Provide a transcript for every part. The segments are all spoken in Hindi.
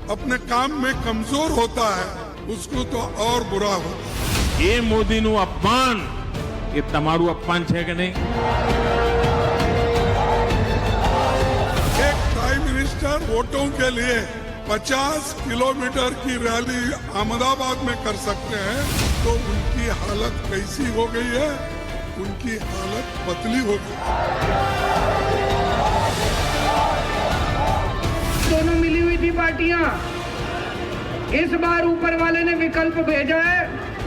अपने काम में कमजोर होता है उसको तो और बुरा होता है। ये મોદીનું અપમાન એ તમારું અપમાન છે કે નહીં? एक प्राइम मिनिस्टर वोटों के लिए 50 किलोमीटर की रैली अहमदाबाद में कर सकते हैं तो उनकी हालत कैसी हो गई है? उनकी हालत पतली हो गई। दोनों मिली हुई थी पार्टियां। इस बार ऊपर वाले ने विकल्प भेजा है,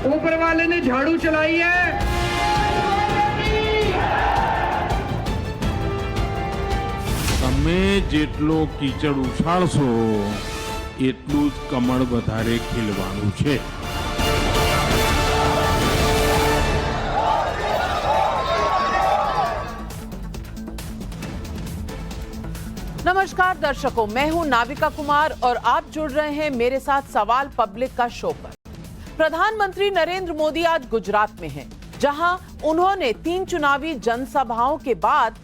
ऊपर वाले ने झाड़ू चलाई है। તમે જેટલો કીચડ ઉછાળશો એટલું જ કમળ વધારે ખીલવાનું છે। नमस्कार दर्शकों, मैं हूं नाविका कुमार और आप जुड़ रहे हैं मेरे साथ सवाल पब्लिक का शो पर। प्रधानमंत्री नरेंद्र मोदी आज गुजरात में हैं, जहां उन्होंने 3 चुनावी जनसभाओं के बाद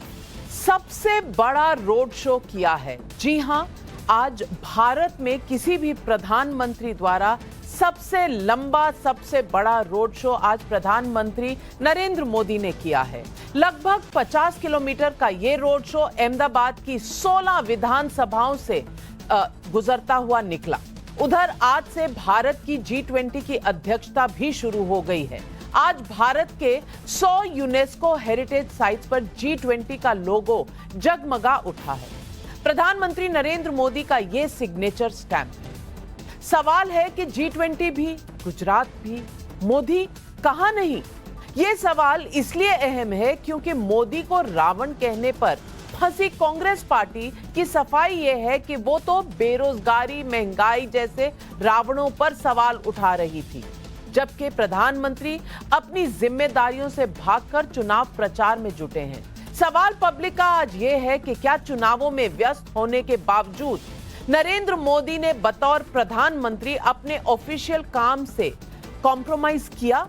सबसे बड़ा रोड शो किया है। जी हां, आज भारत में किसी भी प्रधानमंत्री द्वारा सबसे लंबा, सबसे बड़ा रोड शो आज प्रधानमंत्री नरेंद्र मोदी ने किया है। लगभग 50 किलोमीटर का ये रोड शो अहमदाबाद की 16 विधानसभाओं से गुजरता हुआ निकला। उधर आज से भारत की G20 की अध्यक्षता भी शुरू हो गई है। आज भारत के 100 यूनेस्को हेरिटेज साइट्स पर G20 का लोगो जगमगा उठा है। प्रधानमंत्री नरेंद्र मोदी का ये सिग्नेचर स्टैंप है। सवाल है कि G20 भी, गुजरात भी, मोदी कहां नहीं? ये सवाल इसलिए अहम है क्योंकि मोदी को रावण कहने पर फंसी कांग्रेस पार्टी की सफाई ये है कि वो तो बेरोजगारी, महंगाई जैसे रावणों पर सवाल उठा रही थी, जबकि प्रधानमंत्री अपनी जिम्मेदारियों से भागकर चुनाव प्रचार में जुटे हैं। सवाल पब्लिक का आज ये है कि क्या चुनावों में व्यस्त होने के बावजूद नरेंद्र मोदी ने बतौर प्रधानमंत्री अपने ऑफिशियल काम से कॉम्प्रोमाइज किया?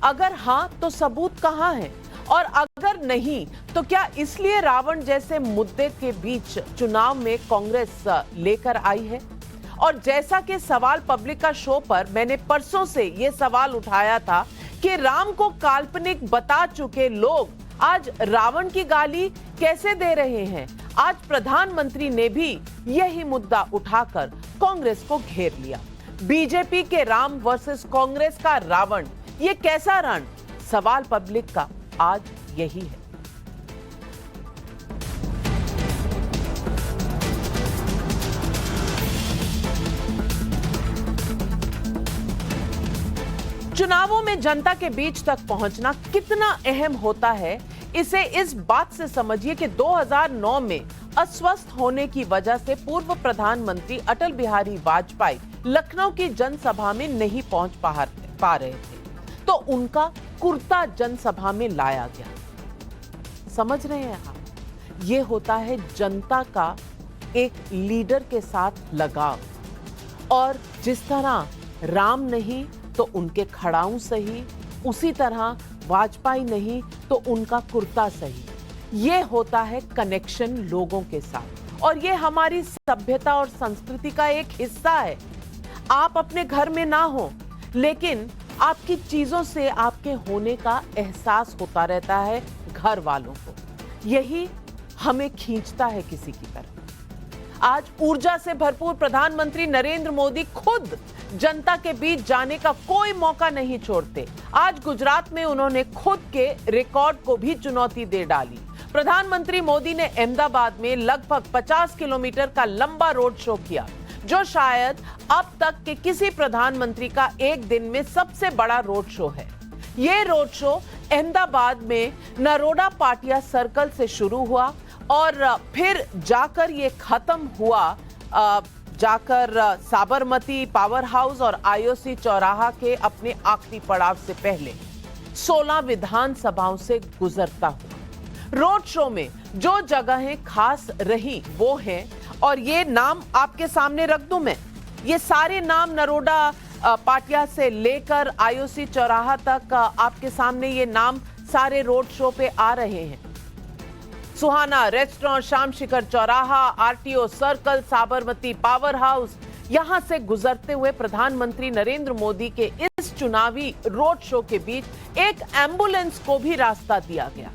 अगर हां तो सबूत कहां है? और अगर नहीं तो क्या इसलिए रावण जैसे मुद्दे के बीच चुनाव में कांग्रेस लेकर आई है? और जैसा कि सवाल पब्लिक का शो पर मैंने परसों से यह सवाल उठाया था कि राम को काल्पनिक बता चुके लोग आज रावण की गाली कैसे दे रहे हैं? आज प्रधानमंत्री ने भी यही मुद्दा उठाकर कांग्रेस को घेर लिया। बीजेपी के राम वर्सेस कांग्रेस का रावण, ये कैसा रण? सवाल पब्लिक का आज यही है। चुनावों में जनता के बीच तक पहुंचना कितना अहम होता है, इसे इस बात से समझिए कि 2009 में अस्वस्थ होने की वजह से पूर्व प्रधानमंत्री अटल बिहारी वाजपेयी लखनऊ की जनसभा में नहीं पहुंच पा रहे थे, तो उनका कुर्ता जनसभा में लाया गया। समझ रहे हैं आप? ये होता है जनता का एक लीडर के साथ लगाव। और जिस तरह राम नहीं तो उनके खड़ाऊ सही, उसी तरह वाजपेयी नहीं तो उनका कुर्ता सही। ये होता है कनेक्शन लोगों के साथ, और ये हमारी सभ्यता और संस्कृति का एक हिस्सा है। आप अपने घर में ना हो, लेकिन आपकी चीजों से आपके होने का एहसास होता रहता है घर वालों को। यही हमें खींचता है किसी की तरफ। आज ऊर्जा से भरपूर प्रधानमंत्री नरेंद्र मोदी खुद जनता के बीच जाने का कोई मौका नहीं छोड़ते। आज गुजरात में उन्होंने खुद के रिकॉर्ड को भी चुनौती दे डाली। प्रधानमंत्री मोदी ने अहमदाबाद में लगभग 50 किलोमीटर का लंबा रोड शो किया, जो शायद अब तक के किसी प्रधानमंत्री का एक दिन में सबसे बड़ा रोड शो है। ये रोड शो अहमदाबाद में नरोडा पाटिया सर्कल से शुरू हुआ और फिर जाकर ये खत्म हुआ जाकर साबरमती पावर हाउस और आईओसी चौराहा के अपने आखिरी पड़ाव से पहले 16 विधानसभाओं से गुजरता हुआ रोड शो में जो जगहें खास रही वो हैं, और ये नाम आपके सामने रख दूं मैं, ये सारे नाम नरोडा पाटिया से लेकर आईओसी चौराहा तक आपके सामने ये नाम सारे रोड शो पे आ रहे हैं। सुहाना रेस्टोरेंट, शाम शिखर चौराहा, RTO circle, Sabarmati power house, यहां से गुजरते हुए प्रधानमंत्री नरेंद्र मोदी के इस चुनावी रोड शो के बीच एक एम्बुलेंस को भी रास्ता दिया गया,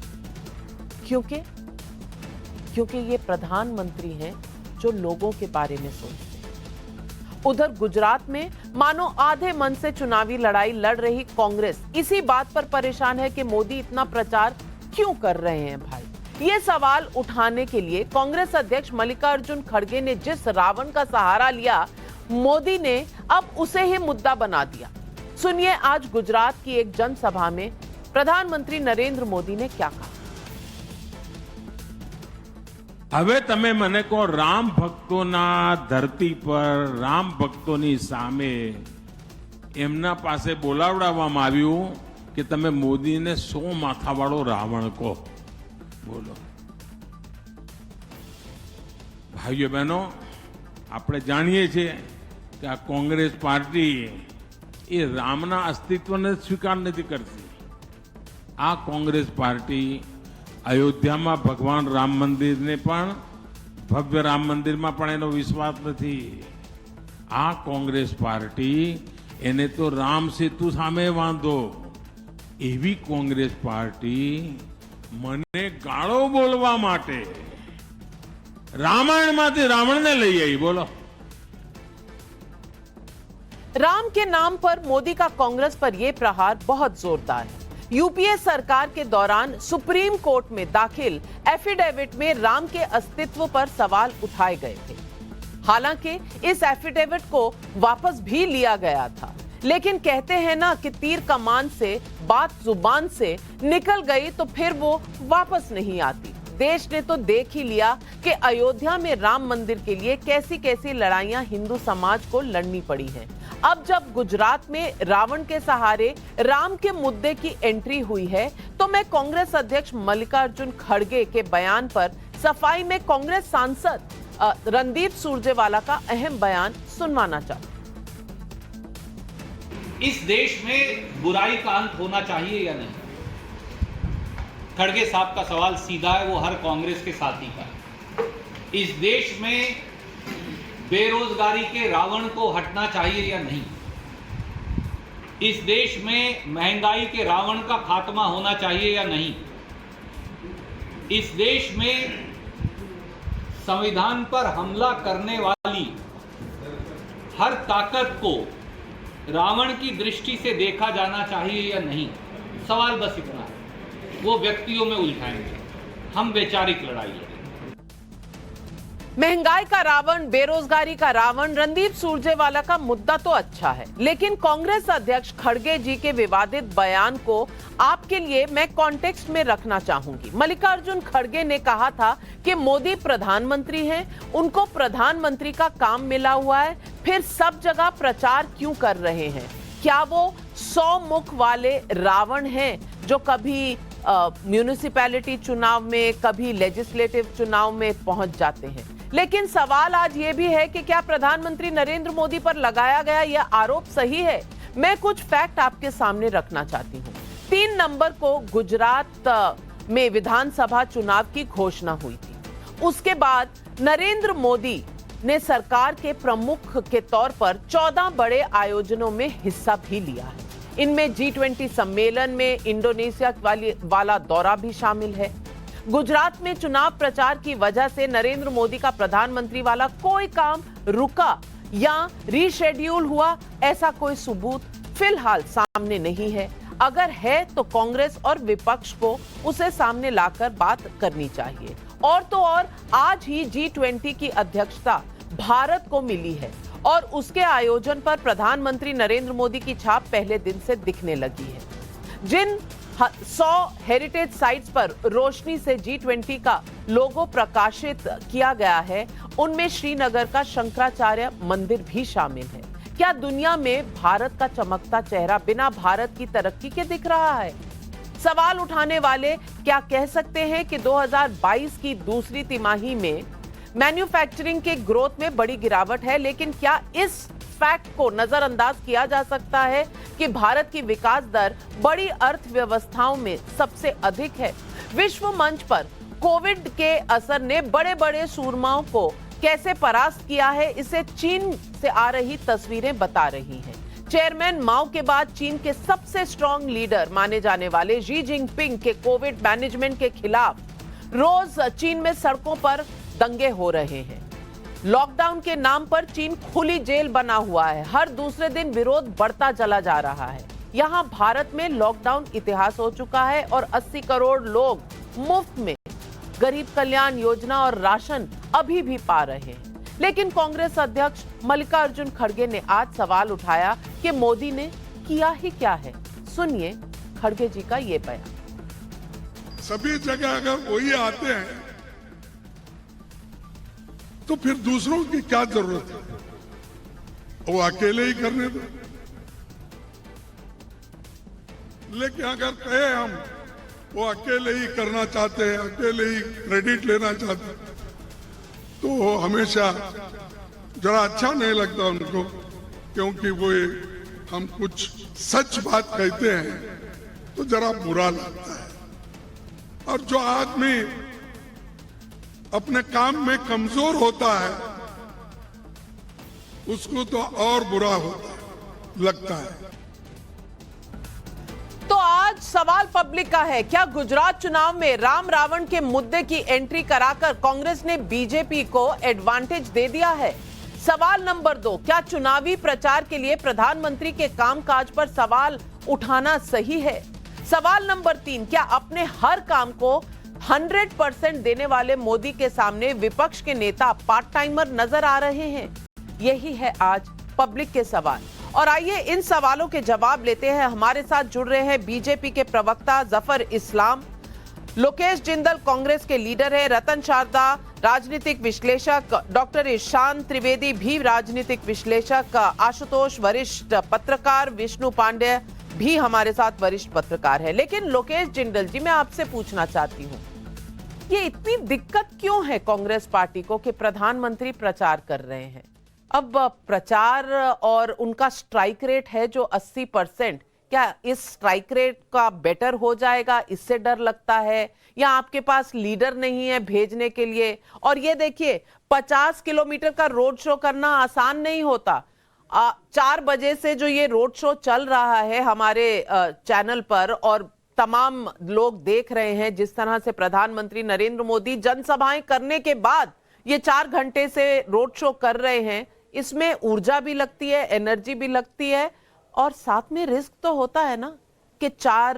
क्योंकि ये प्रधानमंत्री हैं जो लोगों के बारे में सोचते हैं। उधर गुजरात में मानो आधे मन से चुनावी लड़ाई लड़ रही कांग्रेस इसी बात पर परेशान है कि मोदी इतना प्रचार क्यों कर रहे हैं भाई। ये सवाल उठाने के लिए कांग्रेस अध्यक्ष मल्लिकार्जुन खड़गे ने जिस रावण का सहारा लिया, मोदी ने अब उसे ही मुद्दा बना दिया। सुनिए आज गुजरात की एक जनसभा में प्रधानमंत्री नरेंद्र मोदी ने क्या कहा। હવે તમે મને કહો, રામ ભક્તોના ધરતી પર રામ ભક્તોની સામે એમના પાસે બોલાવડાવવામાં આવ્યું કે તમે મોદીને 100 માથાવાળો રાવણ કહો, બોલો। ભાઈઓ બહેનો, આપણે જાણીએ છીએ કે આ કોંગ્રેસ પાર્ટી એ રામના અસ્તિત્વને સ્વીકાર નથી કરતી। આ કોંગ્રેસ પાર્ટી अयोध्या में भगवान राम मंदिर ने पण भव्य राम मंदिर में पण एनो विश्वास नहीं। आ कांग्रेस पार्टी एने तो राम सेतु सामे वांधो, एवी कांग्रेस पार्टी मने गाळो बोलवा माटे रामायण मांथी रावण ने लई आई, बोलो। राम के नाम पर मोदी का कांग्रेस पर यह प्रहार बहुत जोरदार है। यूपीए सरकार के दौरान सुप्रीम कोर्ट में दाखिल एफिडेविट में राम के अस्तित्व पर सवाल उठाए गए थे। हालांकि इस एफिडेविट को वापस भी लिया गया था, लेकिन कहते हैं ना कि तीर कमान से बात जुबान से निकल गई तो फिर वो वापस नहीं आती। देश ने तो देख ही लिया कि अयोध्या में राम मंदिर के लिए कैसी कैसी लड़ाइयां हिंदू समाज को लड़नी पड़ी हैं। अब जब गुजरात में रावण के सहारे राम के मुद्दे की एंट्री हुई है, तो मैं कांग्रेस अध्यक्ष मल्लिकार्जुन खड़गे के बयान पर सफाई में कांग्रेस सांसद रणदीप सुरजेवाला का अहम बयान सुनवाना चाहता हूं। इस देश में बुराई का अंत होना चाहिए या नहीं? खड़गे साहब का सवाल सीधा है, वो हर कांग्रेस के साथी का है। इस देश में बेरोजगारी के रावण को हटना चाहिए या नहीं? इस देश में महंगाई के रावण का खात्मा होना चाहिए या नहीं? इस देश में संविधान पर हमला करने वाली हर ताकत को रावण की दृष्टि से देखा जाना चाहिए या नहीं? सवाल बस इतना है, वो व्यक्तियों में उलझाएंगे, हम वैचारिक लड़ाई लड़ेंगे। महंगाई का रावण, बेरोजगारी का रावण, रणदीप सुरजेवाला का मुद्दा तो अच्छा है, लेकिन कांग्रेस अध्यक्ष खड़गे जी के विवादित बयान को आपके लिए मैं कॉन्टेक्स्ट में रखना चाहूंगी। मल्लिकार्जुन खड़गे ने कहा था कि मोदी प्रधानमंत्री हैं, उनको प्रधानमंत्री का काम मिला हुआ है, फिर सब जगह प्रचार क्यों कर रहे हैं? क्या वो 100 मुख वाले रावण हैं जो कभी म्यूनिसिपैलिटी चुनाव में, कभी लेजिस्लेटिव चुनाव में पहुंच जाते हैं? लेकिन सवाल आज ये भी है कि क्या प्रधानमंत्री नरेंद्र मोदी पर लगाया गया यह आरोप सही है? मैं कुछ फैक्ट आपके सामने रखना चाहती हूँ। 3 नंबर को गुजरात में विधानसभा चुनाव की घोषणा हुई थी। उसके बाद नरेंद्र मोदी ने सरकार के प्रमुख के तौर पर 14 बड़े आयोजनों में हिस्सा भी लिया है। इनमें G20 सम्मेलन में इंडोनेशिया वाला दौरा भी शामिल है। गुजरात में चुनाव प्रचार की वजह से नरेंद्र मोदी का प्रधानमंत्री वाला कोई काम रुका या रीशेड्यूल हुआ, ऐसा कोई सबूत फिलहाल सामने नहीं है। अगर है तो कांग्रेस और विपक्ष को उसे सामने लाकर बात करनी चाहिए। और तो और आज ही G20 की अध्यक्षता भारत को मिली है और उसके आयोजन पर प्रधानमंत्री नरेंद्र मोदी की छाप पहले दिन से दिखने लगी है। जिन 100 हेरिटेज साइट्स पर रोशनी से G20 का लोगो प्रकाशित किया गया है। उनमें श्रीनगर का शंकराचार्य मंदिर भी शामिल है। क्या दुनिया में भारत का चमकता चेहरा बिना भारत की तरक्की के दिख रहा है? सवाल उठाने वाले क्या कह सकते हैं कि 2022 की दूसरी तिमाही में मैन्युफैक्चरिंग के ग्रोथ में बड़ी गिरावट है, लेकिन क्या इस फैक्ट को नजरअंदाज किया जा सकता है कि भारत की विकास दर बड़ी अर्थव्यवस्थाओं में सबसे अधिक है? विश्व मंच पर कोविड के असर ने बड़े बड़े सूरमाओं को कैसे परास्त किया है, इसे चीन से आ रही तस्वीरें बता रही हैं। चेयरमैन माओ के बाद चीन के सबसे स्ट्रॉन्ग लीडर माने जाने वाले शी जिनपिंग के कोविड मैनेजमेंट के खिलाफ रोज चीन में सड़कों पर दंगे हो रहे हैं। लॉकडाउन के नाम पर चीन खुली जेल बना हुआ है। हर दूसरे दिन विरोध बढ़ता चला जा रहा है। यहाँ भारत में लॉकडाउन इतिहास हो चुका है और 80 करोड़ लोग मुफ्त में गरीब कल्याण योजना और राशन अभी भी पा रहे हैं। लेकिन कांग्रेस अध्यक्ष मल्लिकार्जुन खड़गे ने आज सवाल उठाया कि मोदी ने किया ही क्या है। सुनिए खड़गे जी का ये बयान। सभी जगह अगर वही आते हैं तो फिर दूसरों की क्या जरूरत है? वो अकेले ही करने दो। लेकिन अगर कहे हम वो अकेले ही करना चाहते हैं, अकेले ही क्रेडिट लेना चाहते हैं, तो हमेशा जरा अच्छा नहीं लगता उनको, क्योंकि वो हम कुछ सच बात कहते हैं तो जरा बुरा लगता है। और जो आदमी अपने काम में कमजोर होता है उसको तो और बुरा लगता है। तो आज सवाल पब्लिक का है, क्या गुजरात चुनाव में राम रावण के मुद्दे की एंट्री कराकर कांग्रेस ने बीजेपी को एडवांटेज दे दिया है? सवाल नंबर 2, क्या चुनावी प्रचार के लिए प्रधानमंत्री के कामकाज पर सवाल उठाना सही है? सवाल नंबर 3, क्या अपने हर काम को 100% देने वाले मोदी के सामने विपक्ष के नेता पार्ट टाइमर नजर आ रहे हैं? यही है आज पब्लिक के सवाल। और आइए इन सवालों के जवाब लेते हैं। हमारे साथ जुड़ रहे हैं बीजेपी के प्रवक्ता जफर इस्लाम, लोकेश जिंदल कांग्रेस के लीडर है, रतन शारदा राजनीतिक विश्लेषक, डॉक्टर ईशान त्रिवेदी भी राजनीतिक विश्लेषक, आशुतोष वरिष्ठ पत्रकार, विष्णु पांडे भी हमारे साथ वरिष्ठ पत्रकार है। लेकिन लोकेश जिंदल जी, मैं आपसे पूछना चाहती हूँ, ये इतनी दिक्कत क्यों है कांग्रेस पार्टी को कि प्रधानमंत्री प्रचार कर रहे हैं? अब प्रचार और उनका स्ट्राइक रेट है जो 80%, क्या इस स्ट्राइक रेट का बेटर हो जाएगा, इससे डर लगता है? या आपके पास लीडर नहीं है भेजने के लिए? और ये देखिए 50 किलोमीटर का रोड शो करना आसान नहीं होता। 4 बजे से जो ये रोड शो चल रहा है हमारे चैनल पर और तमाम लोग देख रहे हैं जिस तरह से प्रधानमंत्री नरेंद्र मोदी जनसभाएं करने के बाद ये 4 घंटे से रोड शो कर रहे हैं, इसमें ऊर्जा भी लगती है, एनर्जी भी लगती है और साथ में रिस्क तो होता है ना कि 4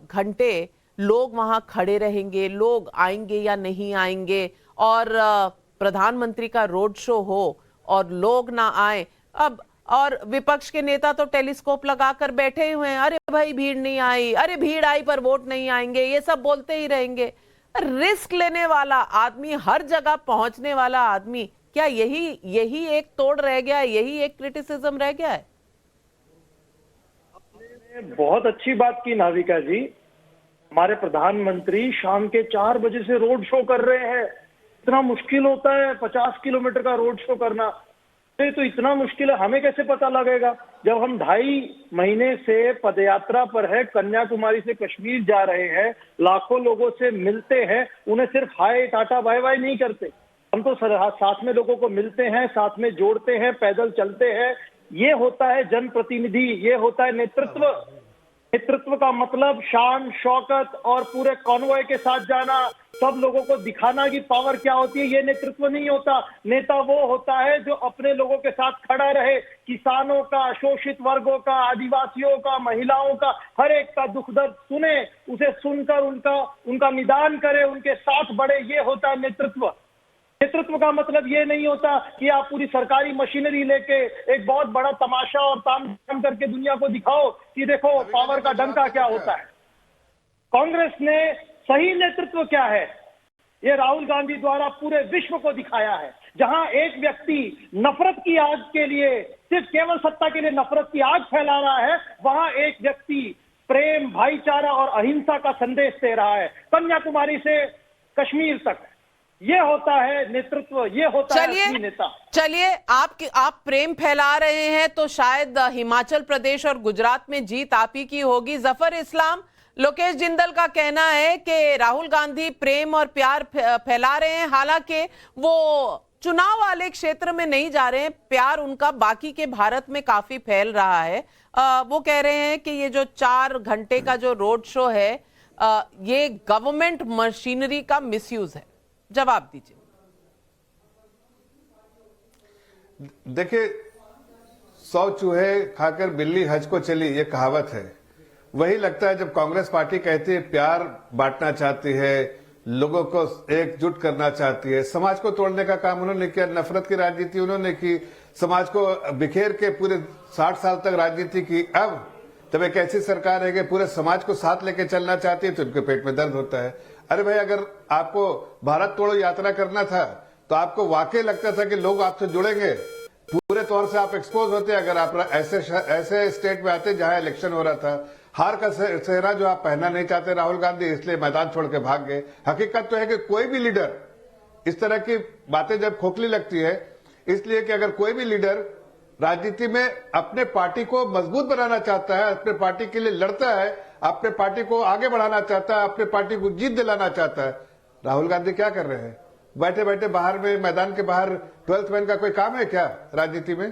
घंटे लोग वहां खड़े रहेंगे, लोग आएंगे या नहीं आएंगे, और प्रधानमंत्री का रोड शो हो और लोग ना आए। अब और विपक्ष के नेता तो टेलीस्कोप लगाकर बैठे हुए हैं, अरे भाई भीड़ नहीं आई, अरे भीड़ आई पर वोट नहीं आएंगे, ये सब बोलते ही रहेंगे। रिस्क लेने वाला आदमी, हर जगह पहुंचने वाला आदमी, क्या यही एक तोड़ रह गया है, यही एक क्रिटिसिज्म रह गया है? बहुत अच्छी बात की नाविका जी। हमारे प्रधानमंत्री शाम के 4 बजे से रोड शो कर रहे हैं। इतना मुश्किल होता है 50 किलोमीटर का रोड शो करना? तो इतना मुश्किल है, हमें कैसे पता लगेगा जब हम 2.5 महीने से पदयात्रा पर है, कन्याकुमारी से कश्मीर जा रहे हैं, लाखों लोगों से मिलते हैं, उन्हें सिर्फ हाय टाटा बाय बाय नहीं करते, हम तो साथ में लोगों को मिलते हैं, साथ में जोड़ते हैं, पैदल चलते हैं। ये होता है जनप्रतिनिधि, ये होता है नेतृत्व। नेतृत्व का मतलब शान शौकत और पूरे कॉन्वॉय के साथ जाना, सब लोगों को दिखाना कि पावर क्या होती है। ये नेतृत्व नहीं होता। नेता वो होता है जो अपने लोगों के साथ खड़ा रहे, किसानों का, शोषित वर्गों का, आदिवासियों का, महिलाओं का, हर एक का दुख दर्द सुने, उसे सुनकर उनका निदान करे, उनके साथ बढ़े। ये होता है नेतृत्व। नेतृत्व का मतलब ये नहीं होता कि आप पूरी सरकारी मशीनरी लेके एक बहुत बड़ा तमाशा और ताम करके दुनिया को दिखाओ कि देखो पावर का डंका क्या होता है। कांग्रेस ने सही नेतृत्व क्या है, ये राहुल गांधी द्वारा पूरे विश्व को दिखाया है। जहां एक व्यक्ति नफरत की आग के लिए, सिर्फ केवल सत्ता के लिए नफरत की आग फैला रहा है, वहां एक व्यक्ति प्रेम, भाईचारा और अहिंसा का संदेश दे रहा है। कन्याकुमारी से कश्मीर तक ये होता है नेतृत्व, ये होता है असली नेता। चलिए, आप प्रेम फैला रहे हैं तो शायद हिमाचल प्रदेश और गुजरात में जीत आप ही की होगी। जफर इस्लाम, लोकेश जिंदल का कहना है कि राहुल गांधी प्रेम और प्यार फैला रहे हैं, हालांकि वो चुनाव वाले क्षेत्र में नहीं जा रहे हैं, प्यार उनका बाकी के भारत में काफी फैल रहा है। वो कह रहे हैं कि ये जो 4 घंटे का जो रोड शो है, ये गवर्नमेंट मशीनरी का मिसयूज है। जवाब दीजिए। देखिए, 100 चूहे खाकर बिल्ली हज को चली, ये कहावत है। वही लगता है जब कांग्रेस पार्टी कहती है प्यार बांटना चाहती है, लोगों को एकजुट करना चाहती है। समाज को तोड़ने का काम उन्होंने किया, नफरत की राजनीति उन्होंने की, समाज को बिखेर के पूरे 60 साल तक राजनीति की। अब तब एक ऐसी सरकार है कि पूरे समाज को साथ लेके चलना चाहती है, तो उनके पेट में दर्द होता है। अरे भाई, अगर आपको भारत तोड़ो यात्रा करना था तो आपको वाकई लगता था कि लोग आपसे जुड़ेंगे, पूरे तौर से आप एक्सपोज होते अगर आप ऐसे स्टेट में आते जहां इलेक्शन हो रहा था। हार का सेहरा जो आप पहनना नहीं चाहते राहुल गांधी, इसलिए मैदान छोड़ के भाग गए। हकीकत तो है कि कोई भी लीडर, इस तरह की बातें जब खोखली लगती है, इसलिए कि अगर कोई भी लीडर राजनीति में अपने पार्टी को मजबूत बनाना चाहता है, अपने पार्टी के लिए लड़ता है, अपने पार्टी को आगे बढ़ाना चाहता है, अपने पार्टी को जीत दिलाना चाहता है। राहुल गांधी क्या कर रहे हैं? बैठे बैठे बाहर में, मैदान के बाहर 12th मैन का कोई काम है क्या राजनीति में?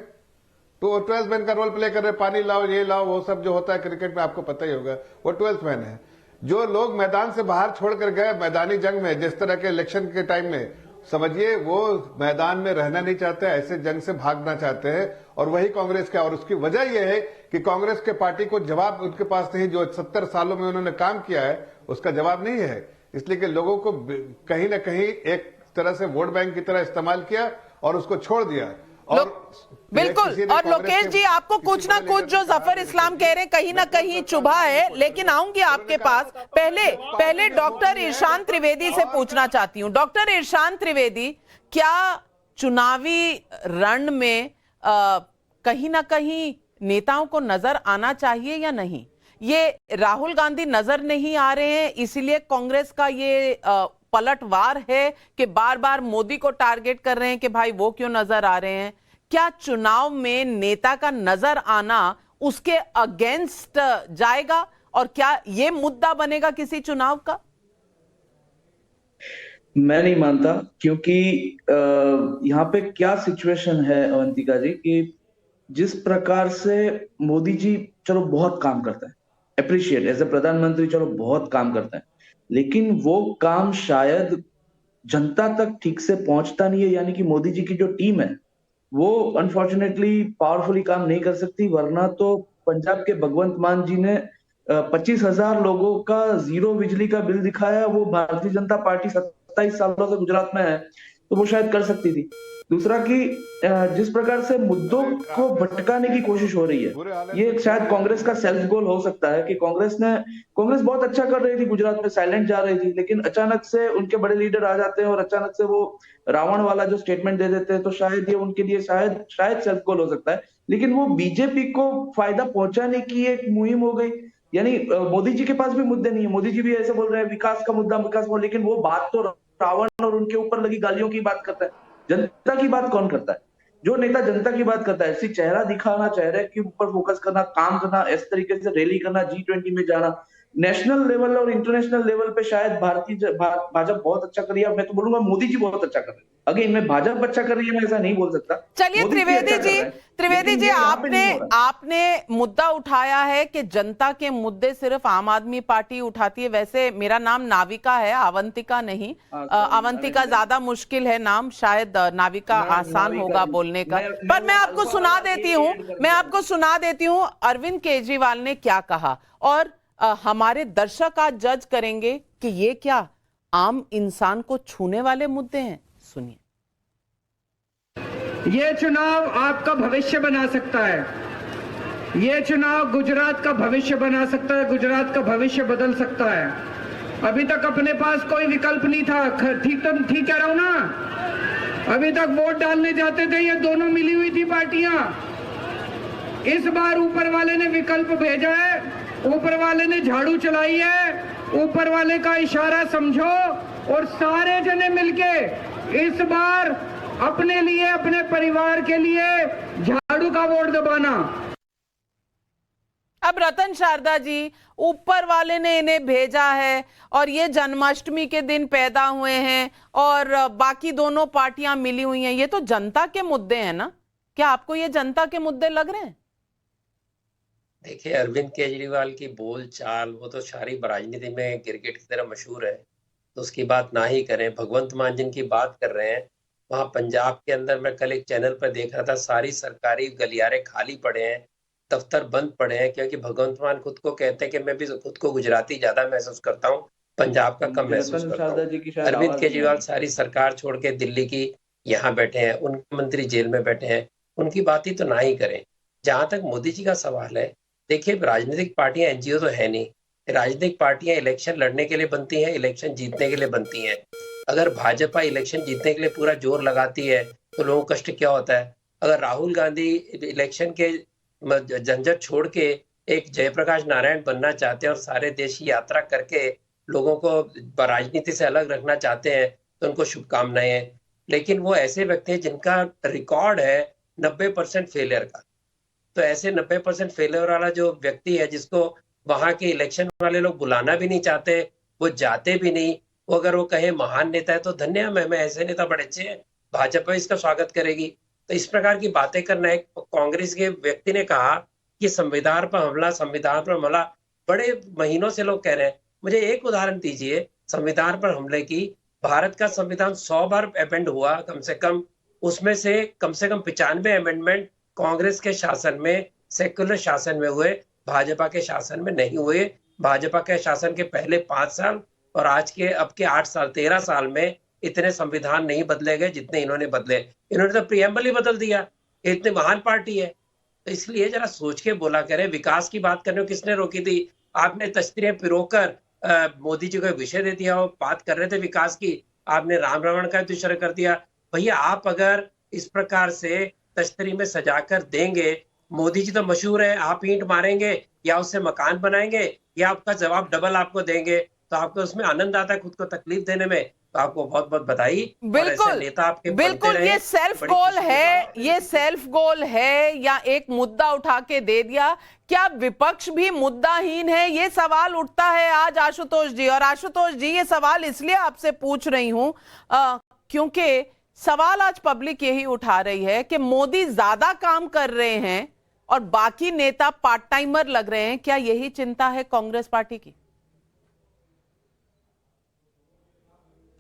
तो 12th मैन का रोल प्ले कर रहे, पानी लाओ, ये लाओ, वो सब जो होता है क्रिकेट में आपको पता ही होगा, वो 12th मैन है। जो लोग मैदान से बाहर छोड़कर गए मैदानी जंग में, जिस तरह के इलेक्शन के टाइम में, समझिए वो मैदान में रहना नहीं चाहते, ऐसे जंग से भागना चाहते हैं। और वही कांग्रेस का, और उसकी वजह यह है कि कांग्रेस के पार्टी को जवाब उनके पास नहीं, जो 70 सालों में उन्होंने काम किया है उसका जवाब नहीं है। इसलिए कि लोगों को कहीं ना कहीं एक तरह से वोट बैंक की तरह इस्तेमाल किया और उसको छोड़ दिया। और बिल्कुल, और लोकेश जी, आपको कुछ ना कुछ जो जफर इस्लाम कह रहे हैं कहीं ना कहीं चुभा है, लेकिन आऊंगी आपके पास। पहले डॉक्टर इरशान त्रिवेदी से पूछना चाहती हूं। डॉक्टर इरशान त्रिवेदी, क्या चुनावी रण में कहीं ना कहीं नेताओं को नजर आना चाहिए या नहीं? ये राहुल गांधी नजर नहीं आ रहे हैं, इसीलिए कांग्रेस का ये पलटवार है कि बार बार मोदी को टारगेट कर रहे हैं कि भाई वो क्यों नजर आ रहे हैं? क्या चुनाव में नेता का नजर आना उसके अगेंस्ट जाएगा, और क्या ये मुद्दा बनेगा किसी चुनाव का? मैं नहीं मानता, क्योंकि यहाँ पे क्या सिचुएशन है अवंतिका जी, कि जिस प्रकार से मोदी जी चलो बहुत काम करता है, अप्रिशिएट एज ए प्रधानमंत्री, चलो बहुत काम करता है, लेकिन वो काम शायद जनता तक ठीक से पहुंचता नहीं है। यानी कि मोदी जी की जो टीम है वो अनफॉर्चुनेटली पावरफुली काम नहीं कर सकती, वरना तो पंजाब के भगवंत मान जी ने 25,000 लोगों का 0 बिजली का बिल दिखाया। वो भारतीय जनता पार्टी 27 सालों से गुजरात में है, तो वो शायद कर सकती थी। दूसरा कि जिस प्रकार से मुद्दों को भटकाने की कोशिश हो रही है, ये शायद कांग्रेस का सेल्फ गोल हो सकता है कि कांग्रेस बहुत अच्छा कर रही थी गुजरात में, साइलेंट जा रही थी, लेकिन अचानक से उनके बड़े लीडर आ जाते हैं और अचानक से वो रावण वाला जो स्टेटमेंट दे देते हैं, तो शायद ये उनके लिए शायद सेल्फ गोल हो सकता है। लेकिन वो बीजेपी को फायदा पहुंचाने की एक मुहिम हो गई। यानी मोदी जी के पास भी मुद्दे नहीं है, मोदी जी भी ऐसे बोल रहे हैं विकास का मुद्दा, लेकिन वो बात तो रावण और उनके ऊपर लगी गालियों की बात करता है। जनता की बात कौन करता है? जो नेता जनता की बात करता है, सिर्फ चेहरा दिखाना, चेहरे के ऊपर फोकस करना, काम करना, इस तरीके से रैली करना, G20 में जाना, नेशनल लेवल और इंटरनेशनल लेवल पे शायद भाजपा बहुत अच्छा कर रही है। मैं तो बोलूंगा मोदी जी बहुत अच्छा कर रहे हैं। अगेन, मैं भाजपा अच्छा कर रही है मैं ऐसा नहीं बोल सकता। चलिए त्रिवेदी जी, आपने मुद्दा उठाया है कि जनता के मुद्दे सिर्फ आम आदमी पार्टी उठाती है। वैसे मेरा नाम नाविका है, अवंतिका नहीं। अवंतिका ज्यादा मुश्किल है नाम, शायद नाविका आसान होगा बोलने का। पर मैं आपको सुना देती हूँ अरविंद केजरीवाल ने क्या कहा, और हमारे दर्शक आज जज करेंगे कि ये क्या आम इंसान को छूने वाले मुद्दे हैं। सुनिए। ये चुनाव आपका भविष्य बना सकता है। ये चुनाव गुजरात का भविष्य बना सकता है, गुजरात का भविष्य बदल सकता है। अभी तक अपने पास कोई विकल्प नहीं था। ठीक कह रहा हूं ना? अभी तक वोट डालने जाते थे ये दोनों मिली हुई थी पार्टियां। इस बार ऊपर वाले ने विकल्प भेजा है, ऊपर वाले ने झाड़ू चलाई है। ऊपर वाले का इशारा समझो और सारे जने मिलके इस बार अपने लिए, अपने परिवार के लिए झाड़ू का वोट दबाना। अब रतन शारदा जी, ऊपर वाले ने इन्हें भेजा है और ये जन्माष्टमी के दिन पैदा हुए हैं और बाकी दोनों पार्टियां मिली हुई हैं, ये तो जनता के मुद्दे हैं ना? क्या आपको ये जनता के मुद्दे लग रहे हैं? देखिए, अरविंद केजरीवाल की बोल चाल वो तो सारी राजनीति में क्रिकेट की तरह मशहूर है, तो उसकी बात ना ही करें। भगवंत मान जिनकी बात कर रहे हैं, वहाँ पंजाब के अंदर मैं कल एक चैनल पर देख रहा था, सारी सरकारी गलियारे खाली पड़े हैं, दफ्तर बंद पड़े हैं, क्योंकि भगवंत मान खुद को कहते हैं कि मैं भी खुद को गुजराती ज्यादा महसूस करता हूँ, पंजाब का कम महसूस करता हूँ। अरविंद केजरीवाल सारी सरकार छोड़ के दिल्ली की यहाँ बैठे हैं, उनके मंत्री जेल में बैठे हैं, उनकी बात ही तो ना ही करें। जहां तक मोदी जी का सवाल है, देखिए, राजनीतिक पार्टियां एनजीओ तो है नहीं। राजनीतिक पार्टियां इलेक्शन लड़ने के लिए बनती हैं, इलेक्शन जीतने के लिए बनती हैं। अगर भाजपा इलेक्शन जीतने के लिए पूरा जोर लगाती है तो लोगों को कष्ट क्या होता है? अगर राहुल गांधी इलेक्शन के झंझट छोड़ के एक जयप्रकाश नारायण बनना चाहते हैं और सारे देश की यात्रा करके लोगों को राजनीति से अलग रखना चाहते हैं, तो उनको शुभकामनाएं हैं। लेकिन वो ऐसे व्यक्ति हैं जिनका रिकॉर्ड है 90% फेलियर का। तो ऐसे 90% फेलियर वाला जो व्यक्ति है, जिसको वहां के इलेक्शन वाले लोग बुलाना भी नहीं चाहते, वो जाते भी नहीं, वो अगर वो कहे महान नेता है तो धन्य मैं ऐसे नेता बड़े अच्छे हैं, भाजपा इसका स्वागत करेगी। तो इस प्रकार की बातें करना है। कांग्रेस के व्यक्ति ने कहा कि संविधान पर हमला बड़े महीनों से लोग कह रहे हैं। मुझे एक उदाहरण दीजिए संविधान पर हमले की। भारत का संविधान 100 बार अमेंड हुआ कम से कम 95 अमेंडमेंट कांग्रेस के शासन में, सेक्युलर शासन में हुए, भाजपा के शासन में नहीं हुए। भाजपा के शासन के पहले 5 साल और अब के 8 साल 13 साल में इतने संविधान नहीं बदले गए जितने इन्होंने बदले। इन्होंने तो प्रियम्बल ही बदल दिया। इतनी महान पार्टी है, तो इसलिए जरा सोच के बोला करें। विकास की बात करने को किसने रोकी थी? आपने तश्तरियां पिरोकर मोदी जी को विषय दे दिया, वो बात कर रहे थे विकास की, आपने राम रावण का दुष्कर कर दिया। भैया, आप अगर इस प्रकार से तश्तरी में सजाकर देंगे, मोदी जी तो मशहूर है, आप ईंट मारेंगे या उससे मकान बनाएंगे या आपका जवाब डबल आपको देंगे, तो आपको उसमें आनंद आता है खुद को तकलीफ देने में, तो आपको बहुत बहुत बधाई। बिल्कुल, नेता आपके बिल्कुल। ये सेल्फ गोल है, ये सेल्फ गोल है या एक मुद्दा उठा के दे दिया? क्या विपक्ष भी मुद्दाहीन है? ये सवाल उठता है आज आशुतोष जी। और आशुतोष जी, ये सवाल इसलिए आपसे पूछ रही हूं क्योंकि सवाल आज पब्लिक यही उठा रही है कि मोदी ज्यादा काम कर रहे हैं और बाकी नेता पार्ट टाइमर लग रहे हैं। क्या यही चिंता है कांग्रेस पार्टी की?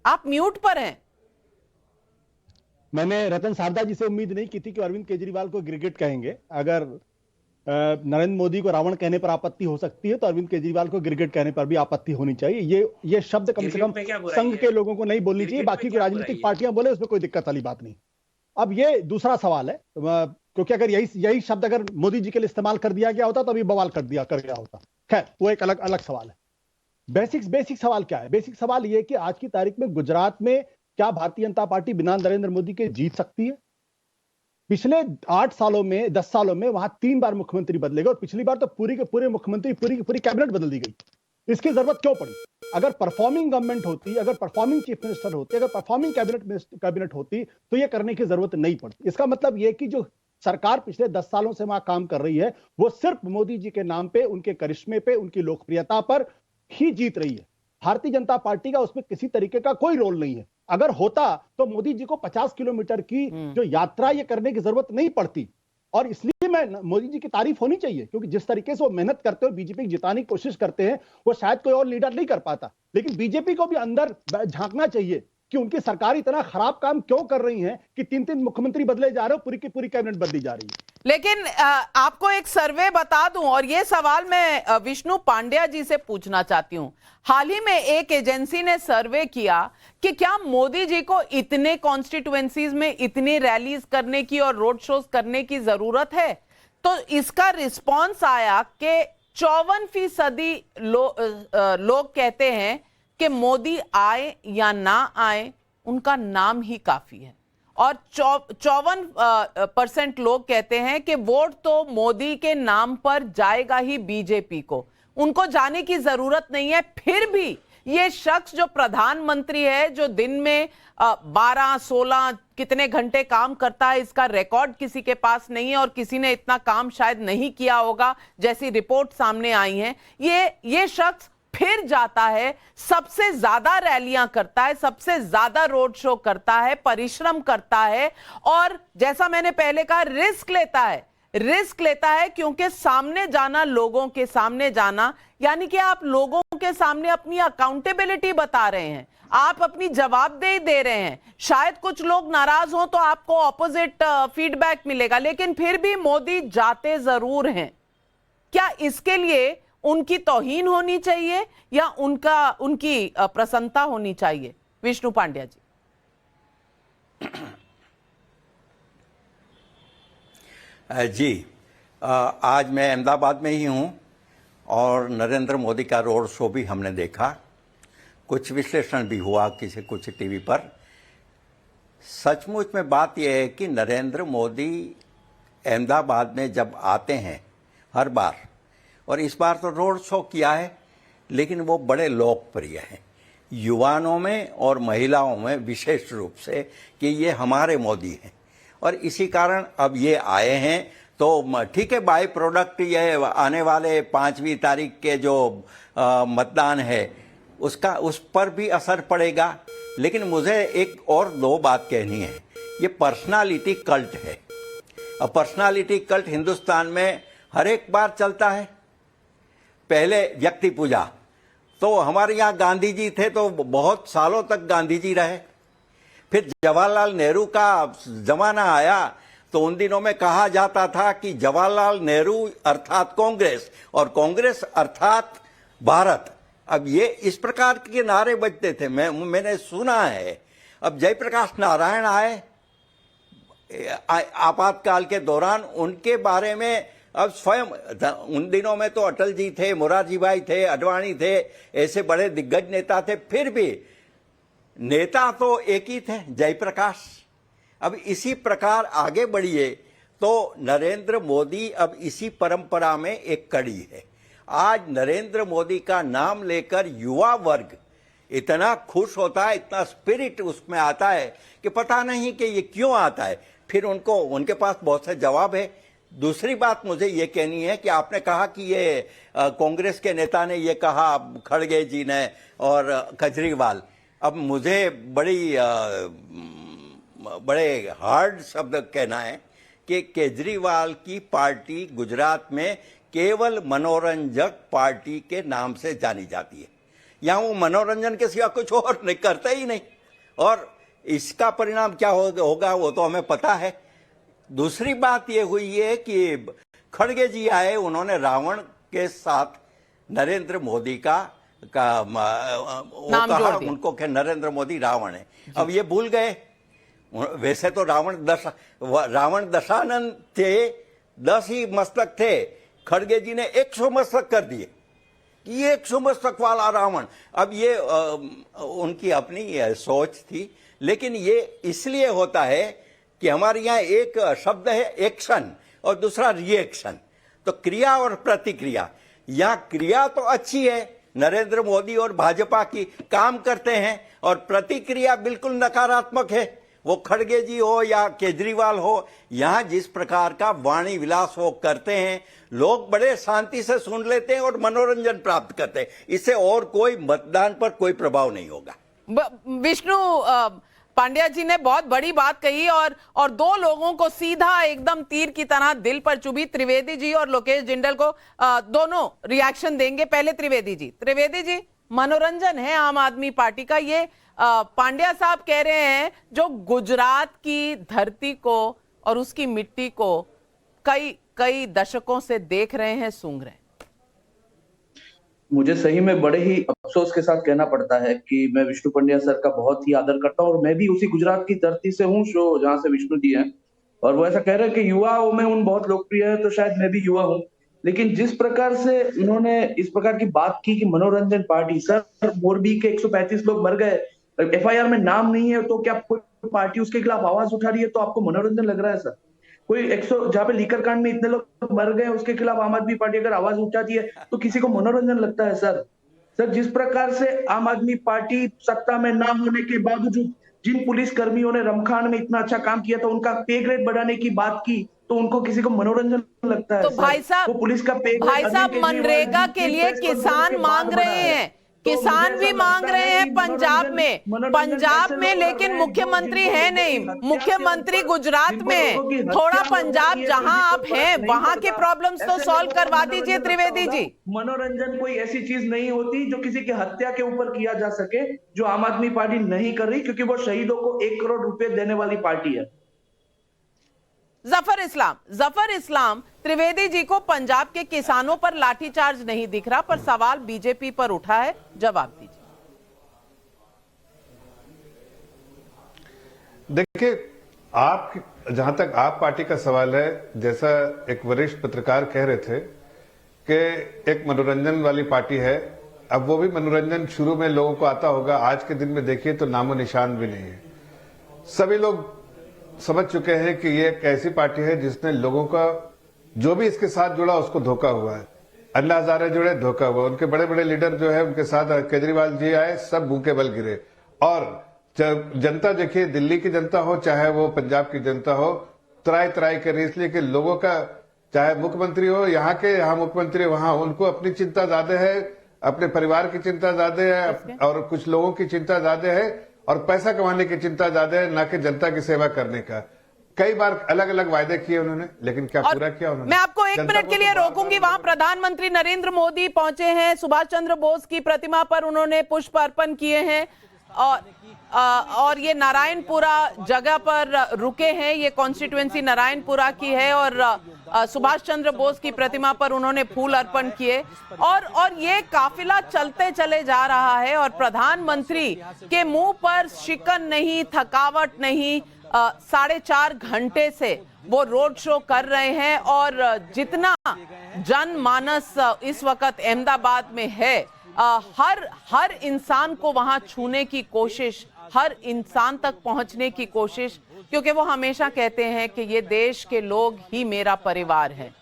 आप म्यूट पर हैं। मैंने रतन शारदा जी से उम्मीद नहीं की थी कि अरविंद केजरीवाल को गिरगिट कहेंगे। अगर नरेंद्र मोदी को रावण कहने पर आपत्ति हो सकती है तो अरविंद केजरीवाल को गिरगिट कहने पर भी आपत्ति होनी चाहिए। ये शब्द कम से कम संघ के लोगों को नहीं बोलनी चाहिए। बाकी की राजनीतिक पार्टियां बोले उसमें कोई दिक्कत वाली बात नहीं। अब ये दूसरा सवाल है, क्योंकि अगर यही शब्द अगर मोदी जी के लिए इस्तेमाल कर दिया गया होता तो अभी बवाल कर गया होता। खैर, वो एक अलग सवाल है। बेसिक सवाल क्या है? बेसिक सवाल ये कि आज की तारीख में गुजरात में क्या भारतीय जनता पार्टी बिना नरेंद्र मोदी के जीत सकती है? पिछले 8 सालों में 10 सालों में वहां 3 बार मुख्यमंत्री बदले गए और पिछली बार तो पूरी के पूरे मुख्यमंत्री, पूरी की पूरी कैबिनेट बदल दी गई। इसकी जरूरत क्यों पड़ी? अगर परफॉर्मिंग गवर्नमेंट होती, अगर परफॉर्मिंग चीफ मिनिस्टर होती, अगर परफॉर्मिंग कैबिनेट होती तो यह करने की जरूरत नहीं पड़ती। इसका मतलब यह कि जो सरकार पिछले 10 सालों से वहां काम कर रही है वो सिर्फ मोदी जी के नाम पे, उनके करिश्मे पे, उनकी लोकप्रियता पर ही जीत रही है। भारतीय जनता पार्टी का उसमें किसी तरीके का कोई रोल नहीं है। अगर होता तो मोदी जी को 50 किलोमीटर की जो यात्रा ये करने की जरूरत नहीं पड़ती। और इसलिए मैं मोदी जी की तारीफ होनी चाहिए, क्योंकि जिस तरीके से वो मेहनत करते हैं, बीजेपी जिताने की कोशिश करते हैं, वो शायद कोई और लीडर नहीं कर पाता। लेकिन बीजेपी को भी अंदर झांकना चाहिए कि उनकी सरकार इतना खराब काम क्यों कर रही है कि 3-3 मुख्यमंत्री बदले जा रहे हो, पूरी की पूरी कैबिनेट बदली जा रही है। लेकिन आपको एक सर्वे बता दूं, और ये सवाल मैं विष्णु पांड्या जी से पूछना चाहती हूं। हाल ही में एक एजेंसी ने सर्वे किया कि क्या मोदी जी को इतने कॉन्स्टिट्यूएंसीज में इतनी रैलीज करने की और रोड शोज करने की जरूरत है? तो इसका रिस्पॉन्स आया कि 54% लोग कहते हैं कि मोदी आए या ना आए उनका नाम ही काफी है, और 54% लोग कहते हैं कि वोट तो मोदी के नाम पर जाएगा ही बीजेपी को, उनको जाने की जरूरत नहीं है। फिर भी ये शख्स जो प्रधानमंत्री है, जो दिन में 12-16 कितने घंटे काम करता है, इसका रिकॉर्ड किसी के पास नहीं है और किसी ने इतना काम शायद नहीं किया होगा जैसी रिपोर्ट सामने आई है। ये शख्स फिर जाता है, सबसे ज्यादा रैलियां करता है, सबसे ज्यादा रोड शो करता है, परिश्रम करता है, और जैसा मैंने पहले कहा रिस्क लेता है क्योंकि सामने जाना, लोगों के सामने जाना, यानी कि आप लोगों के सामने अपनी अकाउंटेबिलिटी बता रहे हैं, आप अपनी जवाबदेही दे रहे हैं। शायद कुछ लोग नाराज हो तो आपको ऑपोजिट फीडबैक मिलेगा, लेकिन फिर भी मोदी जाते जरूर हैं। क्या इसके लिए उनकी तौहीन होनी चाहिए या उनकी प्रसन्नता होनी चाहिए? विष्णु पांड्या जी। जी, आज मैं अहमदाबाद में ही हूं और नरेंद्र मोदी का रोड शो भी हमने देखा, कुछ विश्लेषण भी हुआ कुछ टीवी पर। सचमुच में बात यह है कि नरेंद्र मोदी अहमदाबाद में जब आते हैं हर बार, और इस बार तो रोड शो किया है, लेकिन वो बड़े लोकप्रिय हैं युवाओं में और महिलाओं में विशेष रूप से कि ये हमारे मोदी हैं, और इसी कारण अब ये आए हैं। तो ठीक है, बाई प्रोडक्ट ये आने वाले 5वीं तारीख के जो मतदान है उस पर भी असर पड़ेगा। लेकिन मुझे एक और दो बात कहनी है। ये पर्सनालिटी कल्ट है। अब पर्सनालिटी कल्ट हिंदुस्तान में हर एक बार चलता है। पहले व्यक्ति पूजा, तो हमारे यहाँ गांधी जी थे तो बहुत सालों तक गांधी जी रहे। फिर जवाहरलाल नेहरू का जमाना आया तो उन दिनों में कहा जाता था कि जवाहरलाल नेहरू अर्थात कांग्रेस और कांग्रेस अर्थात भारत। अब ये इस प्रकार के नारे बजते थे, मैंने सुना है। अब जयप्रकाश नारायण आए आपातकाल के दौरान, उनके बारे में अब स्वयं, उन दिनों में तो अटल जी थे, मोरारजी भाई थे, अडवाणी थे, ऐसे बड़े दिग्गज नेता थे, फिर भी नेता तो एक ही थे, जयप्रकाश। अब इसी प्रकार आगे बढ़िए तो नरेंद्र मोदी अब इसी परंपरा में एक कड़ी है। आज नरेंद्र मोदी का नाम लेकर युवा वर्ग इतना खुश होता है, इतना स्पिरिट उसमें आता है कि पता नहीं कि ये क्यों आता है। फिर उनके पास बहुत से जवाब है। दूसरी बात मुझे ये कहनी है कि आपने कहा कि ये कांग्रेस के नेता ने ये कहा, खड़गे जी ने और केजरीवाल। अब मुझे बड़े हार्ड शब्द कहना है कि केजरीवाल की पार्टी गुजरात में केवल मनोरंजक पार्टी के नाम से जानी जाती है। यहाँ वो मनोरंजन के सिवा कुछ और नहीं करते ही नहीं, और इसका परिणाम क्या होगा वो तो हमें पता है। दूसरी बात ये हुई है कि खड़गे जी आए, उन्होंने रावण के साथ नरेंद्र मोदी का कहा, उनको कि नरेंद्र मोदी रावण है। अब ये भूल गए। वैसे तो रावण दशानंद थे, 10 ही मस्तक थे। खड़गे जी ने 100 मस्तक कर दिए कि ये 100 मस्तक वाला रावण। अब ये उनकी अपनी सोच थी, लेकिन ये इसलिए होता है कि हमारे यहाँ एक शब्द है एक्शन और दूसरा रिएक्शन। तो क्रिया और प्रतिक्रिया, यहाँ क्रिया तो अच्छी है, नरेंद्र मोदी और भाजपा की काम करते हैं, और प्रतिक्रिया बिल्कुल नकारात्मक है। वो खड़गे जी हो या केजरीवाल हो, यहाँ जिस प्रकार का वाणी विलास वो करते हैं, लोग बड़े शांति से सुन लेते हैं और मनोरंजन प्राप्त करते हैं। इससे और कोई मतदान पर कोई प्रभाव नहीं होगा। विष्णु पांड्या जी ने बहुत बड़ी बात कही और दो लोगों को सीधा एकदम तीर की तरह दिल पर चुभी। त्रिवेदी जी और लोकेश जिंदल को दोनों रिएक्शन देंगे। पहले त्रिवेदी जी, मनोरंजन है आम आदमी पार्टी का, ये पांड्या साहब कह रहे हैं जो गुजरात की धरती को और उसकी मिट्टी को कई दशकों से देख रहे हैं, सूंघ रहे हैं। मुझे सही में बड़े ही अफसोस के साथ कहना पड़ता है कि मैं विष्णु पंड्या सर का बहुत ही आदर करता हूं, और मैं भी उसी गुजरात की धरती से हूं जहां से विष्णु जी हैं। और वो ऐसा कह रहे हैं कि युवाओं में उन बहुत लोकप्रिय है, तो शायद मैं भी युवा हूँ। लेकिन जिस प्रकार से उन्होंने इस प्रकार की बात की कि मनोरंजन पार्टी, सर मोरबी के 135 लोग मर गए, एफआईआर में नाम नहीं है, तो क्या कोई पार्टी उसके खिलाफ आवाज उठा रही है तो आपको मनोरंजन लग रहा है सर? कोई 100 जहाँ पे लीकर कांड में इतने लोग मर गए उसके खिलाफ आम आदमी पार्टी अगर आवाज उठाती है तो किसी को मनोरंजन लगता है सर? सर जिस प्रकार से आम आदमी पार्टी सत्ता में ना होने के बावजूद जिन पुलिस कर्मियों ने रमखान में इतना अच्छा काम किया था, उनका पे ग्रेड बढ़ाने की बात की, तो उनको किसी को मनोरंजन लगता है? तो भाई साहब, वो पुलिस का पे भाई साहब मनरेगा के लिए किसान मांग रहे हैं, किसान भी मांग रहे हैं पंजाब में, लेकिन मुख्यमंत्री है नहीं, मुख्यमंत्री गुजरात में। थोड़ा पंजाब जहां आप हैं वहां के प्रॉब्लम्स तो सॉल्व करवा दीजिए त्रिवेदी जी। मनोरंजन कोई ऐसी चीज नहीं होती जो किसी की हत्या के ऊपर किया जा सके, जो आम आदमी पार्टी नहीं कर रही, क्योंकि वो शहीदों को 1 करोड़ रुपए देने वाली पार्टी है। जफर इस्लाम त्रिवेदी जी को पंजाब के किसानों पर लाठीचार्ज नहीं दिख रहा, पर सवाल बीजेपी पर उठा है, जवाब दीजिए। देखिए, आप जहां तक आप पार्टी का सवाल है, जैसा एक वरिष्ठ पत्रकार कह रहे थे कि एक मनोरंजन वाली पार्टी है, अब वो भी मनोरंजन शुरू में लोगों को आता होगा, आज के दिन में देखिए तो नामो निशान भी नहीं है। सभी लोग समझ चुके हैं कि ये एक ऐसी पार्टी है जिसने लोगों का जो भी इसके साथ जुड़ा उसको धोखा हुआ है। अन्ना हजारे जुड़े, धोखा हुआ। उनके बड़े बड़े लीडर जो है उनके साथ केजरीवाल जी आए, सब मुंह के बल गिरे। और जनता देखिए, दिल्ली की जनता हो चाहे वो पंजाब की जनता हो, त्राई त्राई कर रही, इसलिए कि लोगों का, चाहे मुख्यमंत्री हो यहाँ मुख्यमंत्री, वहां उनको अपनी चिंता ज्यादा है, अपने परिवार की चिंता ज्यादा है, और कुछ लोगों की चिंता ज्यादा है, और पैसा कमाने की चिंता ज्यादा है, ना कि जनता की सेवा करने का। कई बार अलग अलग वायदे किए उन्होंने, लेकिन क्या पूरा किया उन्होंने? मैं आपको 1 मिनट के लिए रोकूंगी। वहां प्रधानमंत्री नरेंद्र मोदी पहुंचे हैं, सुभाष चंद्र बोस की प्रतिमा पर उन्होंने पुष्प अर्पण किए हैं, और ये नारायणपुरा जगह पर रुके हैं। ये कॉन्स्टिट्यूएंसी नारायणपुरा की है, और सुभाष चंद्र बोस की प्रतिमा पर उन्होंने फूल अर्पण किए, और ये काफिला चलते चले जा रहा है, और प्रधानमंत्री के मुंह पर शिकन नहीं, थकावट नहीं। 4.5 घंटे से वो रोड शो कर रहे हैं, और जितना जनमानस इस वक्त अहमदाबाद में है, हर इंसान को वहां छूने की कोशिश, हर इंसान तक पहुंचने की कोशिश, क्योंकि वो हमेशा कहते हैं कि ये देश के लोग ही मेरा परिवार है।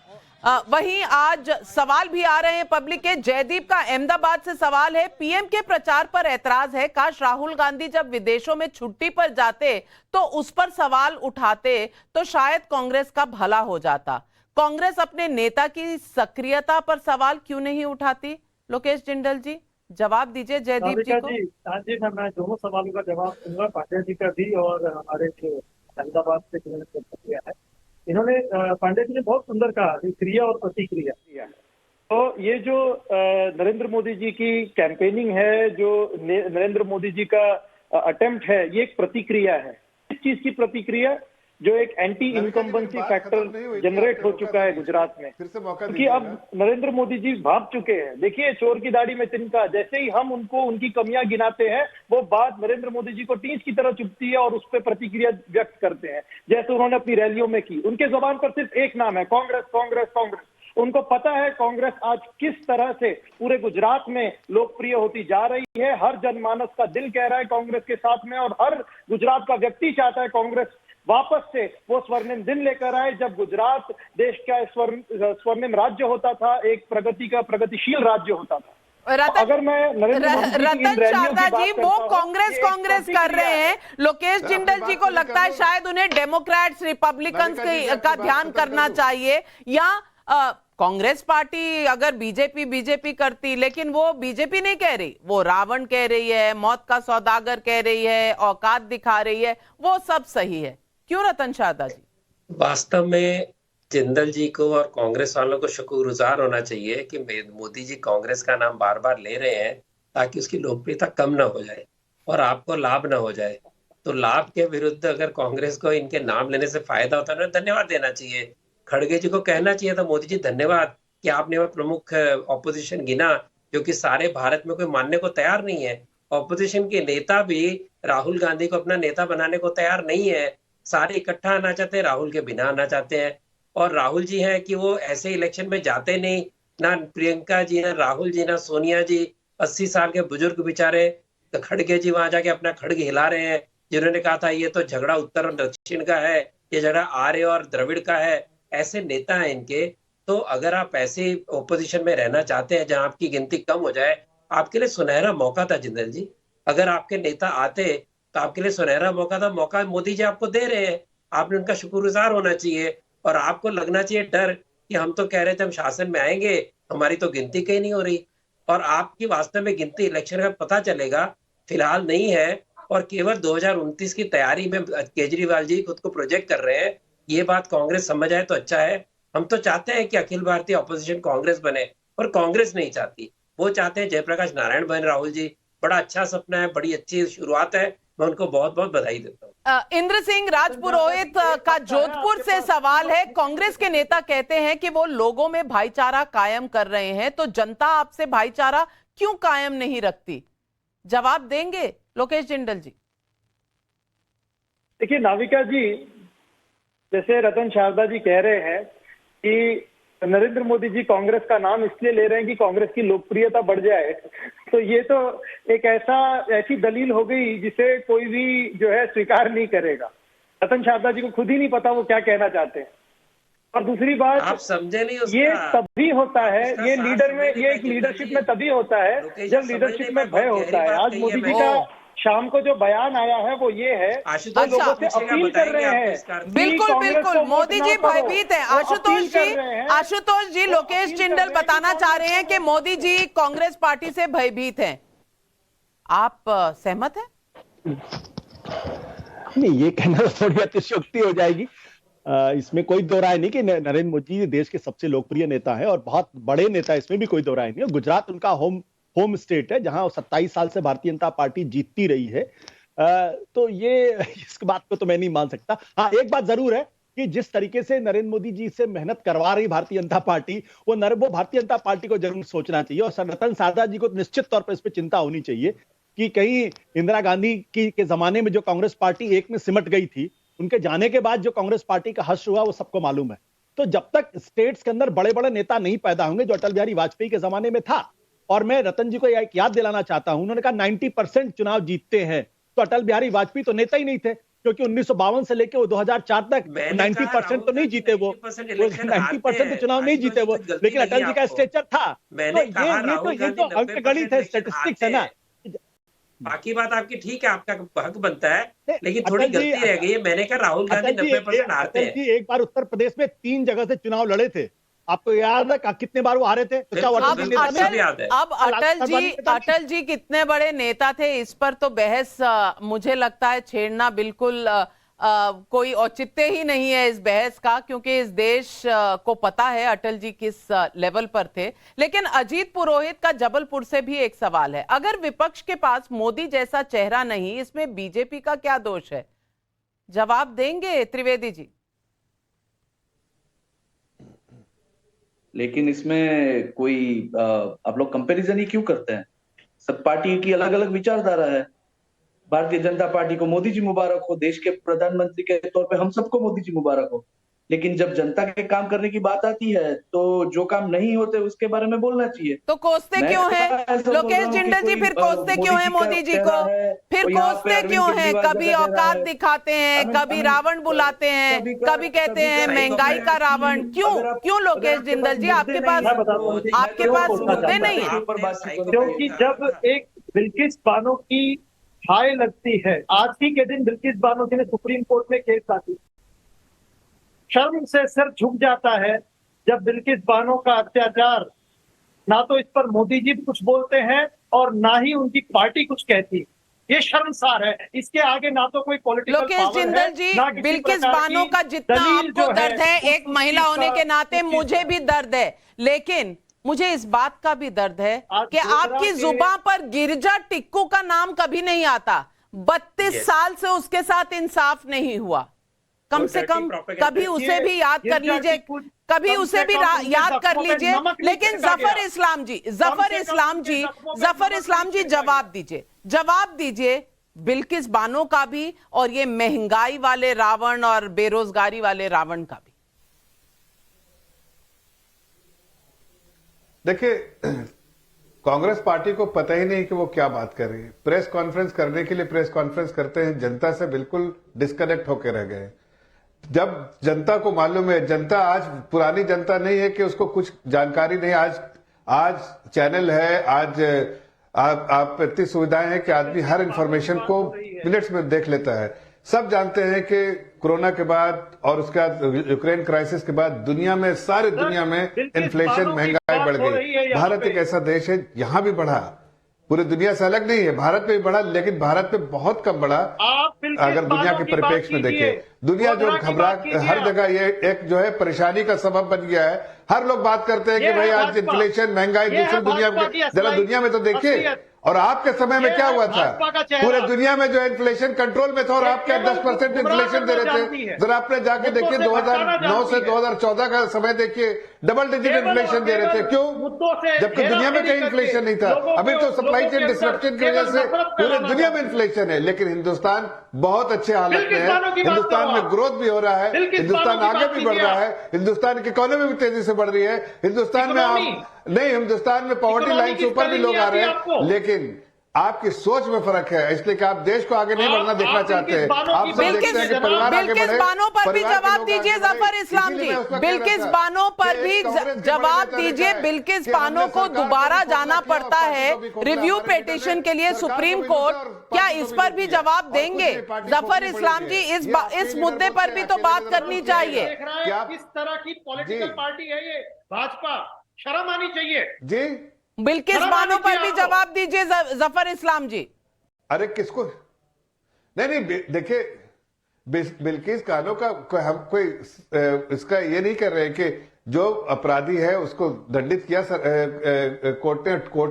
वहीं आज सवाल भी आ रहे हैं पब्लिक के। जयदीप का अहमदाबाद से सवाल है, पीएम के प्रचार पर एतराज है, काश राहुल गांधी जब विदेशों में छुट्टी पर जाते तो उस पर सवाल उठाते तो शायद कांग्रेस का भला हो जाता। कांग्रेस अपने नेता की सक्रियता पर सवाल क्यों नहीं उठाती? लोकेश जिंदल जी जवाब दीजिए जयदीप जी को। हाँ जी, मैं दोनों सवालों का जवाब दूंगा, पांडे जी का भी और हमारे जो अहमदाबाद से जिन्होंने किया है। इन्होंने पांडे जी ने बहुत सुंदर कहा, क्रिया और प्रतिक्रिया। तो ये जो नरेंद्र मोदी जी की कैंपेनिंग है, जो नरेंद्र मोदी जी का अटेम्प्ट है, ये एक प्रतिक्रिया है। इस चीज की प्रतिक्रिया जो एक एंटी इनकम्बेंसी फैक्टर जनरेट हो चुका है गुजरात में, क्योंकि अब नरेंद्र मोदी जी भाग चुके हैं। देखिए, चोर की दाढ़ी में तिनका, जैसे ही हम उनको उनकी कमियां गिनाते हैं, वो बात नरेंद्र मोदी जी को टींच की तरह चुभती है और उस पर प्रतिक्रिया व्यक्त करते हैं, जैसे उन्होंने अपनी रैलियों में की। उनके जुबान पर सिर्फ एक नाम है, कांग्रेस कांग्रेस कांग्रेस। उनको पता है कांग्रेस आज किस तरह से पूरे गुजरात में लोकप्रिय होती जा रही है। हर जनमानस का दिल कह रहा है कांग्रेस के साथ में, और हर गुजरात का व्यक्ति चाहता है कांग्रेस वापस से वो स्वर्णिम दिन लेकर आए, जब गुजरात देश का स्वर्णिम राज्य होता था, एक प्रगतिशील राज्य होता था। अगर मैं रतन शारदा जी वो कांग्रेस कर रहे हैं, लोकेश जिंदल जी को लगता है शायद उन्हें डेमोक्रेट्स रिपब्लिकन्स का ध्यान करना चाहिए, या कांग्रेस पार्टी अगर बीजेपी करती, लेकिन वो बीजेपी नहीं कह रही, वो रावण कह रही है, मौत का सौदागर कह रही है, औकात दिखा रही है, वो सब सही है। क्यों रतन शारदा जी? वास्तव में जिंदल जी को और कांग्रेस वालों को शुक्रगुजार होना चाहिए कि मोदी जी कांग्रेस का नाम बार बार ले रहे हैं, ताकि उसकी लोकप्रियता कम ना हो जाए और आपको लाभ ना हो जाए। तो लाभ के विरुद्ध अगर कांग्रेस को इनके नाम लेने से फायदा होता है, धन्यवाद देना चाहिए। खड़गे जी को कहना चाहिए था, मोदी जी धन्यवाद कि आपने वो प्रमुख ऑपोजिशन गिना, जो कि सारे भारत में कोई मानने को तैयार नहीं है। ऑपोजिशन के नेता भी राहुल गांधी को अपना नेता बनाने को तैयार नहीं है, सारे इकट्ठा आना चाहते हैं, राहुल के बिना आना चाहते हैं। और राहुल जी हैं कि वो ऐसे इलेक्शन में जाते नहीं, ना प्रियंका जी, ना राहुल जी, ना सोनिया जी, 80 साल के बुजुर्ग बेचारे, तो खड़गे जी वहां जाके अपना खड़ग हिला रहे हैं, जिन्होंने कहा था ये तो झगड़ा उत्तर और दक्षिण का है, ये झगड़ा आर्य और द्रविड़ का है। ऐसे नेता हैं इनके। तो अगर आप ऐसे ओपोजिशन में रहना चाहते हैं जहां आपकी गिनती कम हो जाए, आपके लिए सुनहरा मौका था जिंदल जी। अगर आपके नेता आते तो आपके लिए सुनहरा मौका था। मौका मोदी जी आपको दे रहे हैं, आपने उनका शुक्रगुजार होना चाहिए। और आपको लगना चाहिए डर कि हम तो कह रहे थे हम शासन में आएंगे, हमारी तो गिनती कहीं नहीं हो रही। और आपकी वास्तव में गिनती इलेक्शन का पता चलेगा, फिलहाल नहीं है। और केवल 2029 की तैयारी में केजरीवाल जी खुद को प्रोजेक्ट कर रहे हैं। ये बात कांग्रेस समझ आए तो अच्छा है। हम तो चाहते हैं कि अखिल भारतीय ऑपोजिशन कांग्रेस बने, पर कांग्रेस नहीं चाहती। वो चाहते हैं जयप्रकाश नारायण बने राहुल जी। बड़ा अच्छा सपना है, बड़ी अच्छी शुरुआत है, मैं उनको बहुत बहुत बधाई देता हूँ। इंद्र सिंह राजपुरोहित का जोधपुर से सवाल है। कांग्रेस के नेता कहते हैं कि वो लोगों में भाईचारा कायम कर रहे हैं, तो जनता आपसे भाईचारा क्यों कायम नहीं रखती? जवाब देंगे लोकेश जिंदल जी? देखिए नाविका जी, जैसे रतन शारदा जी कह रहे हैं कि नरेंद्र मोदी जी कांग्रेस का नाम इसलिए ले रहे हैं कि कांग्रेस की लोकप्रियता बढ़ जाए, तो ये तो एक ऐसी दलील हो गई जिसे कोई भी जो है स्वीकार नहीं करेगा। रतन शारदा जी को खुद ही नहीं पता वो क्या कहना चाहते हैं। और दूसरी बात, आप समझे नहीं उसका। ये तभी होता है, ये लीडर में, ये एक लीडरशिप में तभी होता है जब लीडरशिप में भय होता है। आज मोदी जी का शाम को जो बयान आया है वो ये है, तो लोगों से अपील कर रहे हैं। बिल्कुल बिल्कुल, मोदी जी भयभीत हैं। आशुतोष जी, लोकेश जिंदल बताना चाह रहे हैं कि मोदी जी कांग्रेस पार्टी से भयभीत हैं। आप सहमत हैं? नहीं, ये कहना थोड़ी अतिशयोक्ति हो जाएगी। इसमें कोई दो राय नहीं कि नरेंद्र मोदी जी देश के सबसे लोकप्रिय नेता है और बहुत बड़े नेता, इसमें भी कोई दो राय नहीं है। गुजरात उनका होम स्टेट है, जहां 27 साल से भारतीय जनता पार्टी जीतती रही है। तो ये इस बात को तो मैं नहीं मान सकता। हाँ, एक बात जरूर है कि जिस तरीके से नरेंद्र मोदी जी से मेहनत करवा रही भारतीय जनता पार्टी, वो भारतीय जनता पार्टी को जरूर सोचना चाहिए। और रतन शारदा जी को निश्चित तौर पर इस पर चिंता होनी चाहिए कि कहीं इंदिरा गांधी के जमाने में जो कांग्रेस पार्टी एक में सिमट गई थी, उनके जाने के बाद जो कांग्रेस पार्टी का हश्र हुआ वो सबको मालूम है। तो जब तक स्टेट्स के अंदर बड़े बड़े नेता नहीं पैदा होंगे, जो अटल बिहारी वाजपेयी के जमाने में था, और मैं रतन जी को एक याद दिलाना चाहता हूं, उन्होंने कहा 90% चुनाव जीतते हैं, तो अटल बिहारी वाजपेयी तो नेता ही नहीं थे, क्योंकि 1952 से लेकर 2004 तक 90% तो नहीं जीते वो 90% तो चुनाव नहीं जीते वो, लेकिन अटल जी का स्टेचर था। तो ये तो अंकगणित है, स्टैटिस्टिक्स है ना। बाकी बात आपकी ठीक है, आपका हक बनता है, लेकिन थोड़ी गलती रह गई है। मैंने कहा राहुल गांधी 90% हारते हैं। एक बार उत्तर प्रदेश में 3 जगह से चुनाव लड़े थे, आपको याद है कितने बार वो हारे थे? तो क्या अब अटल जी कितने बड़े नेता थे, इस पर तो बहस मुझे लगता है छेड़ना बिल्कुल कोई औचित्य ही नहीं है इस बहस का, क्योंकि इस देश को पता है अटल जी किस लेवल पर थे। लेकिन अजीत पुरोहित का जबलपुर से भी एक सवाल है, अगर विपक्ष के पास मोदी जैसा चेहरा नहीं, इसमें बीजेपी का क्या दोष है? जवाब देंगे त्रिवेदी जी? लेकिन इसमें कोई आप लोग कंपैरिजन ही क्यों करते हैं? सब पार्टी की अलग अलग विचारधारा है। भारतीय जनता पार्टी को मोदी जी मुबारक हो, देश के प्रधानमंत्री के तौर पे हम सबको मोदी जी मुबारक हो, लेकिन जब जनता के काम करने की बात आती है तो जो काम नहीं होते उसके बारे में बोलना चाहिए। तो कोसते क्यों हैं लोकेश जिंदल जी? फिर कोसते क्यों हैं मोदी जी को? फिर कोसते क्यों हैं? कभी औकात दिखाते हैं, कभी रावण बुलाते हैं, कभी कहते हैं महंगाई का रावण। क्यों लोकेश जिंदल जी, आपके पास मुद्दे नहीं है? क्योंकि जब एक बिल्किस बानो की हाय लगती है, आज ही के दिन बिल्किस बानो के लिए सुप्रीम कोर्ट में केस आती, शर्म से सर झुक जाता है जब बिल्किस बानो का अत्याचार, ना तो इस पर मोदी जी कुछ बोलते हैं और ना ही उनकी पार्टी कुछ कहती। ये शर्मसार है। इसके आगे ना तो कोई पॉलिटिकल लोकेश जिंदल जी, बिल्किस बानो का जितना आपको दर्द है, एक महिला होने के नाते मुझे भी दर्द है, लेकिन मुझे इस बात का भी दर्द है कि आपकी जुबान पर गिरजा टिक्कू का नाम कभी नहीं आता। 32 साल से उसके साथ इंसाफ नहीं हुआ। कम से कम कभी उसे भी याद कर लीजिए, कभी उसे भी याद कर लीजिए। लेकिन जफर इस्लाम जी जवाब दीजिए बिल्किस बानो का भी और ये महंगाई वाले रावण और बेरोजगारी वाले रावण का भी? देखिए, कांग्रेस पार्टी को पता ही नहीं कि वो क्या बात कर रही है। प्रेस कॉन्फ्रेंस करने के लिए प्रेस कॉन्फ्रेंस करते हैं, जनता से बिल्कुल डिस्कनेक्ट होकर रह गए। जब जनता को मालूम है, जनता आज पुरानी जनता नहीं है कि उसको कुछ जानकारी नहीं। आज चैनल है, आज आप इतनी सुविधाएं हैं कि आदमी हर इंफॉर्मेशन को मिनट्स में देख लेता है। सब जानते हैं कि कोरोना के बाद और उसके बाद यूक्रेन क्राइसिस के बाद दुनिया में, सारी दुनिया में इन्फ्लेशन, महंगाई बढ़ गई। भारत एक ऐसा देश है, यहां भी बढ़ा, पूरी दुनिया से अलग नहीं है, भारत में भी बढ़ा, लेकिन भारत में बहुत कम बढ़ा। अगर दुनिया के परिप्रेक्ष्य में देखें, दुनिया जो घबरा, हर जगह ये एक जो है परेशानी का सबब बन गया है। हर लोग बात करते हैं कि भाई आज इन्फ्लेशन, महंगाई दूसरी दुनिया में, जरा दुनिया में तो देखिए। और आपके समय में क्या हुआ था? पूरे दुनिया में जो इन्फ्लेशन कंट्रोल में था और आप क्या 10% इन्फ्लेशन दे रहे थे? जरा आपने जाके देखिए 2009 से 2014 का समय देखिए, डबल डिजिट इन्फ्लेशन दे रहे थे। क्यों? जबकि दुनिया में कहीं इन्फ्लेशन नहीं था। अभी तो सप्लाई चेन डिस्ट्रप्शन की वजह से पूरे दुनिया में इन्फ्लेशन है, लेकिन हिंदुस्तान बहुत अच्छे हालत में है। हिंदुस्तान में ग्रोथ भी हो रहा है, हिंदुस्तान आगे भी बढ़ रहा है, हिंदुस्तान की इकोनॉमी भी तेजी से बढ़ रही है। हिंदुस्तान में पॉवर्टी लाइन से ऊपर भी लोग आ रहे हैं, लेकिन आपकी सोच में फर्क है, इसलिए कि आप देश को आगे नहीं बढ़ना देखना चाहते हैं। आप सब देखते हैं कि परिवार आगे बढ़े। बिल्किस बानो पर भी जवाब दीजिए जफर इस्लाम जी, बिल्किस बानो पर भी जवाब दीजिए। बिल्किस बानो को दोबारा जाना पड़ता है रिव्यू पिटीशन के लिए सुप्रीम कोर्ट, क्या इस पर भी जवाब देंगे? जफर इस्लाम जी, इस मुद्दे पर भी तो बात करनी चाहिए। किस तरह की पॉलिटिकल पार्टी है ये भाजपा? शर्म आनी चाहिए जी। बिल्किस बानो पर भी जवाब दीजिए जफर इस्लाम जी। अरे किसको? नहीं, देखिए, बिल्किस बानो का हम कोई इसका ये नहीं कर रहे कि जो अपराधी है उसको दंडित किया कोर्ट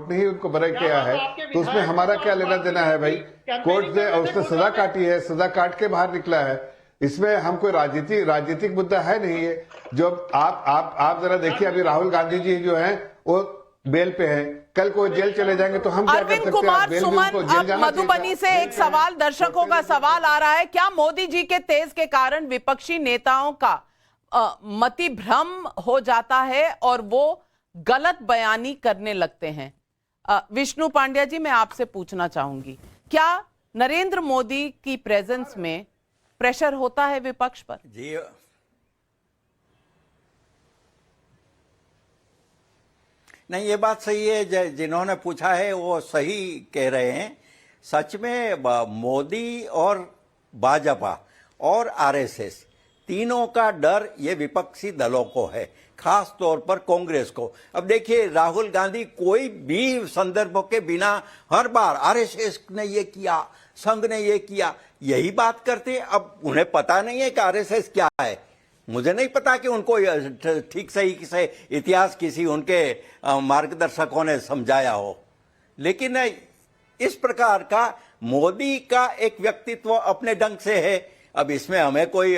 ने ही उनको बरी किया है, तो उसमें हमारा क्या लेना देना है भाई? कोर्ट ने उसने सजा काटी है, सजा काट के बाहर निकला है। इसमें हम कोई राजनीतिक मुद्दा है नहीं है। जो आप जरा देखिए, अभी राहुल गांधी जी जो हैं वो बेल पे हैं, कल को जेल चले जाएंगे तो हम क्या कर सकते हैं? अरविंद कुमार सुमन, अब मधुबनी से एक सवाल, दर्शकों का सवाल आ रहा है, क्या मोदी जी के तेज के कारण विपक्षी नेताओं का मति भ्रम हो जाता है और वो गलत बयानी करने लगते हैं? विष्णु पांड्या जी, मैं आपसे पूछना चाहूंगी, क्या नरेंद्र मोदी की प्रेजेंस में प्रेशर होता है विपक्ष पर? जी, नहीं, ये बात सही है, जिन्होंने पूछा है वो सही कह रहे हैं। सच में मोदी और भाजपा और आरएसएस तीनों का डर ये विपक्षी दलों को है, खास तौर पर कांग्रेस को। अब देखिए, राहुल गांधी कोई भी संदर्भ के बिना हर बार आरएसएस ने ये किया, संघ ने ये किया, यही बात करते। अब उन्हें पता नहीं है कि आरएसएस क्या है। मुझे नहीं पता कि उनको ठीक सही से इतिहास किसी उनके मार्गदर्शकों ने समझाया हो, लेकिन इस प्रकार का मोदी का एक व्यक्तित्व अपने ढंग से है। अब इसमें हमें कोई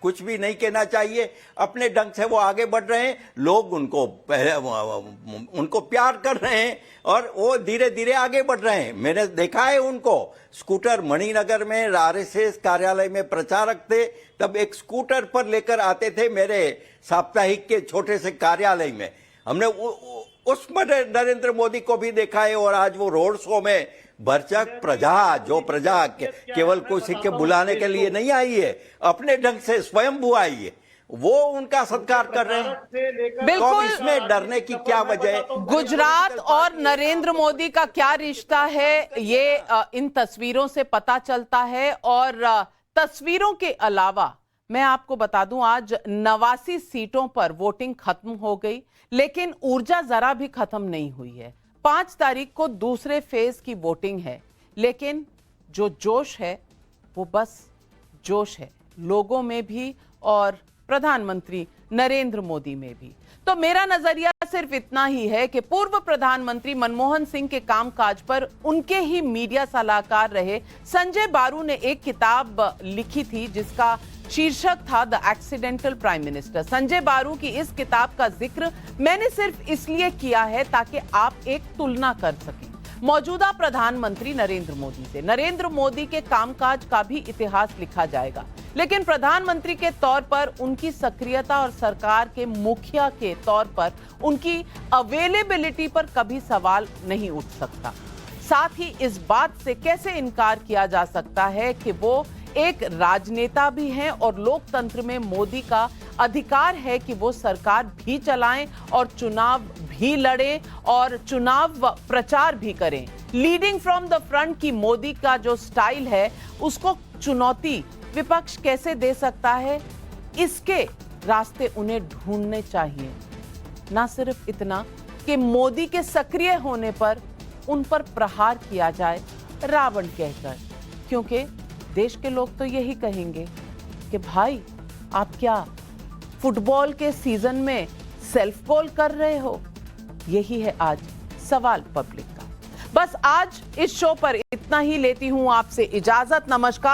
कुछ भी नहीं कहना चाहिए। अपने ढंग से वो आगे बढ़ रहे हैं, लोग उनको प्यार कर रहे हैं और वो धीरे धीरे आगे बढ़ रहे हैं। मैंने देखा है उनको स्कूटर, मणिनगर में आरएसएस कार्यालय में प्रचारक थे, तब एक स्कूटर पर लेकर आते थे मेरे साप्ताहिक के छोटे से कार्यालय में। हमने उसमें नरेंद्र मोदी को भी देखा है। और आज वो रोड शो में भरचक प्रजा केवल कुछ के बुलाने के लिए नहीं आई है, अपने ढंग से स्वयं आई है, वो उनका सत्कार कर रहे हैं। बिल्कुल, तो इसमें डरने की क्या वजह है? गुजरात और नरेंद्र मोदी का क्या रिश्ता है, ये इन तस्वीरों से पता चलता है। और तस्वीरों के अलावा मैं आपको बता दूं, आज 89 सीटों पर वोटिंग खत्म हो गई, लेकिन ऊर्जा जरा भी खत्म नहीं हुई है। 5 तारीख को दूसरे फेज की वोटिंग है, लेकिन जो जोश है वो बस जोश है, लोगों में भी और प्रधानमंत्री नरेंद्र मोदी में भी। तो मेरा नजरिया सिर्फ इतना ही है कि पूर्व प्रधानमंत्री मनमोहन सिंह के कामकाज पर उनके ही मीडिया सलाहकार रहे संजय बारू ने एक किताब लिखी थी जिसका शीर्षक था the accidental prime minister. Sanjay बारू की इस किताब का जिक्र मैंने सिर्फ इसलिए किया है ताकि आप एक तुलना कर सकें। मौजूदा प्रधानमंत्री नरेंद्र मोदी से। नरेंद्र मोदी के कामकाज का भी इतिहास लिखा जाएगा, लेकिन प्रधानमंत्री के तौर पर उनकी सक्रियता और सरकार के मुखिया के तौर पर उनकी अवेलेबिलिटी पर कभी सवाल नहीं उठ सकता। साथ ही इस बात से कैसे इनकार किया जा सकता है कि वो एक राजनेता भी हैं और लोकतंत्र में मोदी का अधिकार है कि वो सरकार भी चलाएं और चुनाव भी लड़ें और चुनाव प्रचार भी करें। लीडिंग फ्रॉम द फ्रंट की मोदी का जो स्टाइल है, उसको चुनौती विपक्ष कैसे दे सकता है, इसके रास्ते उन्हें ढूंढने चाहिए। ना सिर्फ इतना कि मोदी के सक्रिय होने पर उन पर प्रहार किया जाए रावण कहकर, क्योंकि देश के लोग तो यही कहेंगे कि भाई आप क्या फुटबॉल के सीजन में सेल्फ गोल कर रहे हो। यही है आज सवाल पब्लिक का। बस आज इस शो पर इतना ही, लेती हूं आपसे इजाजत। नमस्कार।